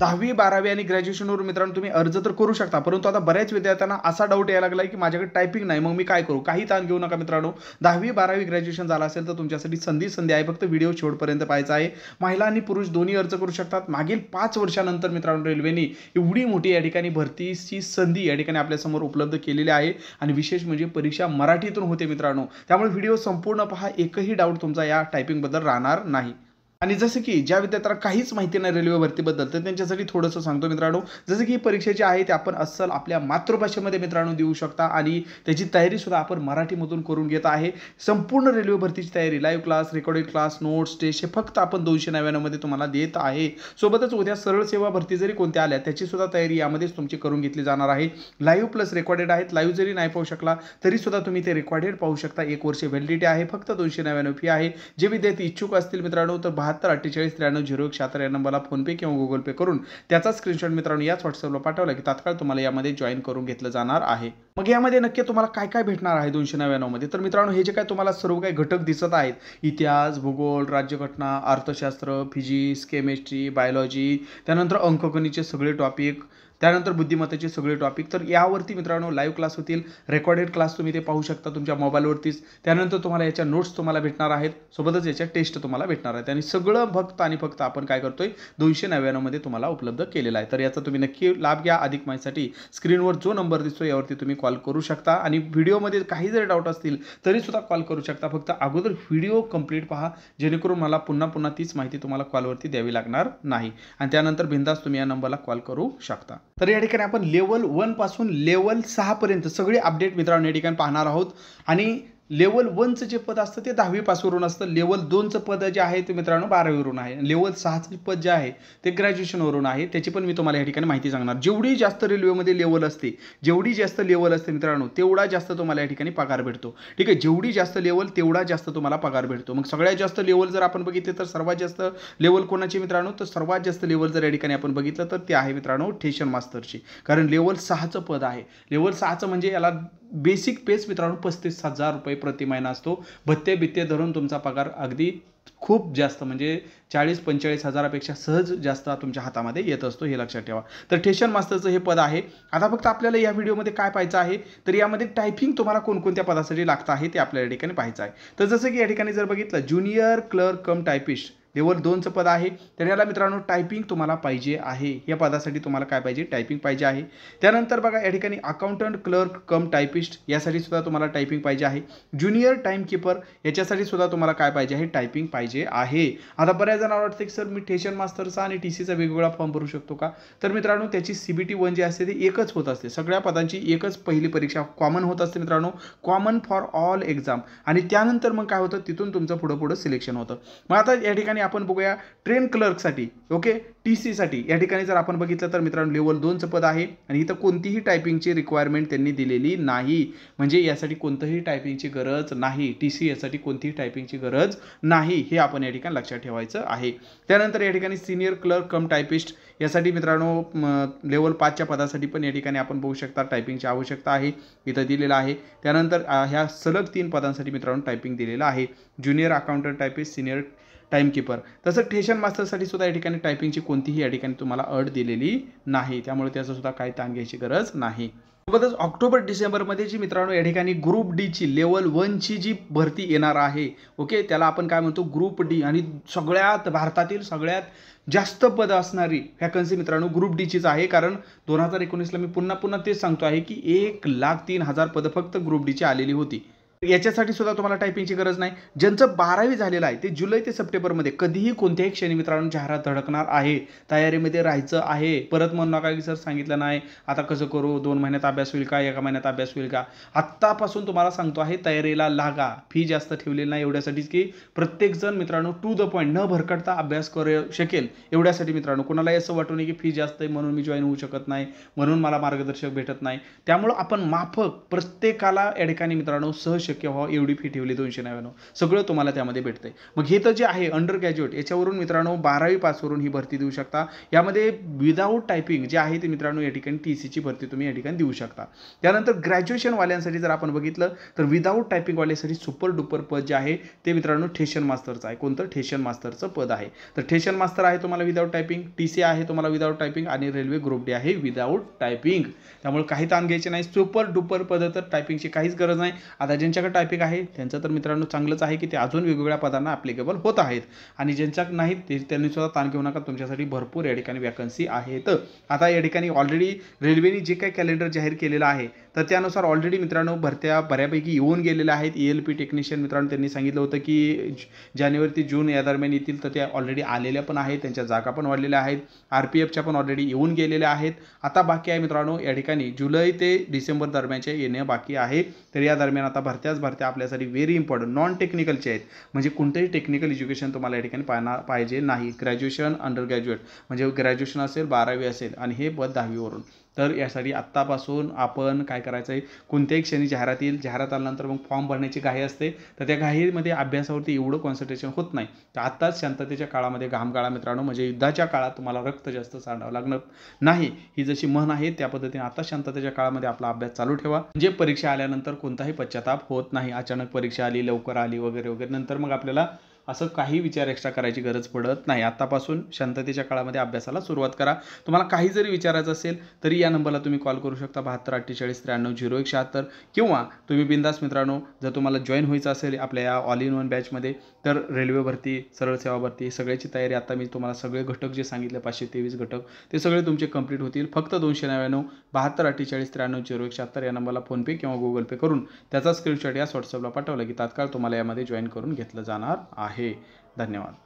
10वी 12वी आणि ग्रॅज्युएशनवरून मित्रांनो तुम्ही अर्ज तर करू शकता, परंतु आता बऱ्याच विद्यार्थ्यांना असा डाऊट यायला लागला की माझ्याकडे टायपिंग नाही, मग मी काय करू? काही ताण घेऊ नका मित्रांनो. 10वी 12वी ग्रॅज्युएशन झालं असेल तर तुमच्यासाठी संधी आहे. फक्त व्हिडिओ शेवटपर्यंत पाहायचा आहे. महिला आणि पुरुष दोन्ही अर्ज करू शकतात. मागील 5 वर्षानंतर मित्रांनो रेल्वेने एवढी मोठी या ठिकाणी भरतीची संधी या ठिकाणी आपल्यासमोर उपलब्ध केलेली आहे आणि विशेष म्हणजे परीक्षा मराठीतून होते मित्रांनो. त्यामुळे व्हिडिओ संपूर्ण पहा. एकही डाऊट तुमचा या टायपिंगबद्दल राहणार नाही. आणि जसं की ज्या विद्यार्थ्यांना काहीच माहिती नाही रेल्वे भरतीबद्दल, तर त्यांच्यासाठी थोडंसं सांगतो मित्रांनो. जसं की परीक्षा जी आहे ते आपण अस्सल आपल्या मातृभाषेमध्ये मित्रांनो देऊ शकता आणि त्याची तयारी सुद्धा आपण मराठीमधून करून घेत आहे. संपूर्ण रेल्वे भरतीची तयारी, live class, recorded class, notes, test हे फक्त आपण 299 मध्ये तुम्हाला देत आहे. सोबतच उद्या सरळ सेवा भरती जरी कोणत्या आल्या त्याची सुद्धा तयारी यामध्येच तुमची करून घेतली जाणार आहे. लाईव्ह प्लस रेकॉर्डेड आहेत. लाईव्ह जरी नाही पाहू शकला तरी सुद्धा तुम्ही ते रेकॉर्डेड पाहू शकता. 1 वर्ष व्हॅलिडिटी आहे. फक्त 299 फी आहे. जे विद्यार्थी इच्छुक असतील मित्रांनो तर 72 48 93 0176 या नंबरला फोनपे किंवा गुगल पे करून त्याचा स्क्रीनशॉट मित्रांनो याच व्हॉट्सअपला पाठवला की तात्काळ तुम्हाला यामध्ये जॉईन करून घेतलं जाणार आहे. मग यामध्ये नक्की तुम्हाला काय काय भेटणार आहे 299 मध्ये? तर मित्रांनो हे जे काय तुम्हाला सर्व काही घटक दिसत आहेत, इतिहास, भूगोल, राज्यघटना, अर्थशास्त्र, फिजिक्स, केमिस्ट्री, बायोलॉजी, त्यानंतर अंकगणितचे सगळे टॉपिक, त्यानंतर बुद्धिमत्तेचे सगळे टॉपिक, तर यावरती मित्रांनो लाईव्ह क्लास होतील. रेकॉर्डेड क्लास तुम्ही ते पाहू शकता तुमच्या मोबाईलवरतीच. त्यानंतर तुम्हाला याच्या नोट्स तुम्हाला भेटणार आहेत. सोबतच याच्या टेस्ट तुम्हाला भेटणार आहेत आणि सगळं फक्त आणि फक्त आपण काय करतोय 299 मध्ये तुम्हाला उपलब्ध केलेला आहे. तर याचा तुम्ही नक्की लाभ घ्या. अधिक माहितीसाठी स्क्रीनवर जो नंबर दिसतो यावरती तुम्ही कॉल करू शकता आणि व्हिडिओमध्ये काही जरी डाऊट असतील तरी सुद्धा कॉल करू शकता. फक्त अगोदर व्हिडिओ कंप्लीट पहा जेणेकरून मला पुन्हा तीच माहिती तुम्हाला कॉलवरती द्यावी लागणार नाही आणि त्यानंतर बिनधास्त तुम्ही या नंबरला कॉल करू शकता. तर या ठिकाणी आपण लेवल 1 पासून लेवल 6 पर्यंत सगळे अपडेट मित्रांनो या ठिकाणी पाहणार आहोत आणि लेवल 1चं जे पद असतं ते 10वी पासवरून असतं. लेवल 2चं पद जे आहे ते मित्रांनो 12वीवरून आहे. लेवल 6चं पद जे आहे ते ग्रॅज्युएशनवरून आहे. त्याची पण मी तुम्हाला या ठिकाणी माहिती सांगणार. जेवढी जास्त रेल्वेमध्ये लेवल असते, जेवढी जास्त लेवल असते मित्रांनो तेवढा जास्त तुम्हाला या ठिकाणी पगार भेटतो. ठीक आहे, जेवढी जास्त लेवल तेवढा जास्त तुम्हाला पगार भेटतो. मग सगळ्यात जास्त लेवल जर आपण बघितले तर सर्वात जास्त लेवल कोणाची मित्रांनो? तर सर्वात जास्त लेवल जर या ठिकाणी आपण बघितलं तर ते आहे मित्रांनो स्टेशन मास्टरची. कारण लेवल 6चं पद आहे. लेवल 6चं म्हणजे याला बेसिक पेच मित्रांनो 35,000 रुपये प्रति महिना असतो. भत्ते बित्ते धरून तुमचा पगार अगदी खूप जास्त म्हणजे 40-45 हजारापेक्षा सहज जास्त तुमच्या हातामध्ये येत असतो, हे लक्षात ठेवा. तर स्टेशन मास्टरचं हे पद आहे. आता फक्त आपल्याला या व्हिडिओमध्ये काय पाहायचं आहे तर यामध्ये टायपिंग तुम्हाला कोणकोणत्या पदासाठी लागतं आहे ते आपल्याला या ठिकाणी पाहायचं आहे. तर जसं की या ठिकाणी जर बघितलं junior clerk cum typist level 2चं पद आहे. तर याला मित्रांनो टायपिंग तुम्हाला पाहिजे आहे. या पदासाठी तुम्हाला काय पाहिजे? टायपिंग पाहिजे आहे. त्यानंतर बघा या ठिकाणी अकाउंटंट क्लर्क कम टायपिस्ट यासाठी सुद्धा तुम्हाला टायपिंग पाहिजे आहे. ज्युनियर टाइम कीपर याच्यासाठी सुद्धा तुम्हाला काय पाहिजे आहे? टायपिंग पाहिजे आहे. आता बऱ्याच जणांना वाटतं की सर मी स्टेशन मास्टरचा आणि टीसीचा वेगवेगळा फॉर्म भरू शकतो का? तर मित्रांनो त्याची CBT 1 जी असते ती एकच होत असते. सगळ्या पदांची एकच पहिली परीक्षा कॉमन होत असते मित्रांनो. कॉमन फॉर ऑल एक्झाम आणि त्यानंतर मग काय होतं तिथून तुमचं पुढं सिलेक्शन होतं. मग आता या ठिकाणी आपण बघूया ट्रेन क्लर्कसाठी ओके टीसीसाठी या ठिकाणी जर आपण बघितलं तर मित्रांनो लेवल 2चं पद आहे आणि इथं कोणतीही टायपिंगची रिक्वायरमेंट त्यांनी दिलेली नाही. म्हणजे यासाठी कोणतीही टायपिंगची गरज नाही. टीसी यासाठी कोणतीही टायपिंगची गरज नाही हे आपण या ठिकाणी लक्षात ठेवायचं आहे. त्यानंतर या ठिकाणी सिनियर क्लर्क कम टायपिस्ट यासाठी मित्रांनो लेवल 5च्या पदासाठी पण या ठिकाणी आपण बघू शकता टायपिंगची आवश्यकता आहे इथं दिलेलं आहे. त्यानंतर ह्या सलग 3 पदांसाठी मित्रांनो टायपिंग दिलेलं आहे. Junior accountant typist, senior time keeper. तसं स्टेशन मास्टरसाठी सुद्धा या ठिकाणी टायपिंगची कोणतीही या ठिकाणी तुम्हाला अट दिलेली नाही. त्यामुळे त्याचं सुद्धा काही ताण घ्यायची गरज नाही. सोबतच ऑक्टोबर डिसेंबरमध्ये जी मित्रांनो या ठिकाणी ग्रुप डीची लेवल 1ची जी भरती येणार आहे ओके त्याला आपण काय म्हणतो ग्रुप डी आणि सगळ्यात भारतातील सगळ्यात जास्त पद असणारी वॅकन्सी मित्रांनो ग्रुप डीचीच आहे. कारण 2019ला मी पुन्हा तेच सांगतो आहे की 1,03,000 पदं फक्त ग्रुप डीची आलेली होती. याच्यासाठी सुद्धा तुम्हाला टायपिंगची गरज नाही. ज्यांचं 12वी झालेलं आहे ते जुलै ते सप्टेंबरमध्ये कधीही कोणत्याही क्षणी मित्रांनो जाहिरात धडकणार आहे. तयारीमध्ये राहायचं आहे. परत म्हणू नका की सर सांगितलं नाही आता कसं करू, 2 महिन्यात अभ्यास होईल का, 1 महिन्यात अभ्यास होईल का? आत्तापासून तुम्हाला सांगतो आहे तयारीला लागा. फी जास्त ठेवलेली नाही एवढ्यासाठीच की प्रत्येकजण मित्रांनो टू द पॉईंट न भरकटता अभ्यास करू शकेल एवढ्यासाठी मित्रांनो. कोणालाही असं वाटू नये की फी जास्त आहे म्हणून मी जॉईन होऊ शकत नाही, म्हणून मला मार्गदर्शक भेटत नाही. त्यामुळं आपण माफक प्रत्येकाला या ठिकाणी मित्रांनो सहज शक्य व्हावं एवढी फी ठेवली 299, सगळं तुम्हाला त्यामध्ये भेटतंय. मग हे तर जे आहे अंडर ग्रॅज्युएट याच्यावरून मित्रांनो 12वी पासवरून ही भरती देऊ शकता. यामध्ये विदाऊट टायपिंग जे आहे ते मित्रांनो या ठिकाणी TCची भरती तुम्ही या ठिकाणी देऊ शकता. त्यानंतर ग्रॅज्युएशनवाल्यांसाठी जर आपण बघितलं तर विदाऊट टायपिंगवाल्यासाठी सुपर डुपर पद जे आहे ते मित्रांनो ठेशन मास्टरचं आहे. कोणतं? ठेशन मास्टरचं पद आहे. तर ठेशन मास्टर आहे तुम्हाला विदाऊट टायपिंग, TC आहे तुम्हाला विदाऊट टायपिंग आणि रेल्वे ग्रुप डी आहे विदाऊट टायपिंग. त्यामुळे काही ताण घ्यायचे नाही. सुपर डुपर पद तर टायपिंगची काहीच गरज नाही. आता ज्यांच्याकडे टायपिंग आहे त्यांचं तर मित्रांनो चांगलंच आहे की ते अजून वेगवेगळ्या पदांना ॲप्लिकेबल होत आहेत आणि ज्यांच्यात नाहीत त्यांनी सुद्धा ताण घेऊ नका. तुमच्यासाठी भरपूर या ठिकाणी वॅकन्सी आहेत. आता या ठिकाणी ऑलरेडी रेल्वेने जे काही कॅलेंडर जाहीर केलेलं आहे तर त्यानुसार ऑलरेडी मित्रांनो भरत्या बऱ्यापैकी येऊन गेलेल्या आहेत. ELP टेक्निशियन मित्रांनो त्यांनी सांगितलं होतं की जानेवारी ते जून या दरम्यान येतील, तर त्या ऑलरेडी आलेल्या पण आहेत. त्यांच्या जागा पण वाढलेल्या आहेत. RPFच्या पण ऑलरेडी येऊन गेलेल्या आहेत. आता बाकी आहे मित्रांनो या ठिकाणी जुलै ते डिसेंबर दरम्यानच्या येणं बाकी आहे. तर या दरम्यान आता भरत्या आपल्यासाठी व्हेरी इम्पॉर्टंट नॉन टेक्निकलचे आहेत. म्हणजे कोणतंही टेक्निकल एज्युकेशन तुम्हाला या ठिकाणी पाहिजे नाही. ग्रॅज्युएशन, अंडर ग्रॅज्युएट म्हणजे ग्रॅज्युएशन असेल, 12वी असेल आणि हे पद 10वीवरून. तर यासाठी आत्तापासून आपण काय करायचं आहे, कोणत्याही क्षणी जाहिरात येईल, जाहिरात आल्यानंतर मग फॉर्म भरण्याची घाई असते. तर त्या घाईमध्ये अभ्यासावरती एवढं कॉन्सन्ट्रेशन होत नाही. तर आत्ताच शांततेच्या काळामध्ये घाम गाळा मित्रांनो. म्हणजे युद्धाच्या काळात तुम्हाला रक्त जास्त सांडावं लागणार नाही, ही जशी म्हण आहे त्या पद्धतीने आता शांततेच्या काळामध्ये आपला अभ्यास चालू ठेवा. म्हणजे परीक्षा आल्यानंतर कोणताही पश्चाताप होत नाही. अचानक परीक्षा आली, लवकर आली वगैरे वगैरे नंतर मग आपल्याला असं काही विचार एक्स्ट्रा करायची गरज पडत नाही. आत्तापासून शांततेच्या काळामध्ये अभ्यासाला सुरुवात करा. तुम्हाला काही जरी विचारायचं असेल तरी या नंबरला तुम्ही कॉल करू शकता 72 48 93 0176 किंवा तुम्ही बिंदास मित्रांनो जर तुम्हाला जॉईन व्हायचं असेल आपल्या या ऑल इन वन बॅचमध्ये तर रेल्वे भरती, सरळ सेवा भरती सगळ्याची तयारी आता मी तुम्हाला सगळे घटक जे सांगितले 523 घटक ते सगळे तुमचे कंप्लीट होतील. फक्त 299 72 48 93 0176 या नंबरला फोनपे किंवा गुगल पे करून त्याचा स्क्रीनशॉट या व्हॉट्सअपला पाठवला की तात्काळ तुम्हाला यामध्ये जॉईन करून घेतलं जाणार आहे. धन्यवाद.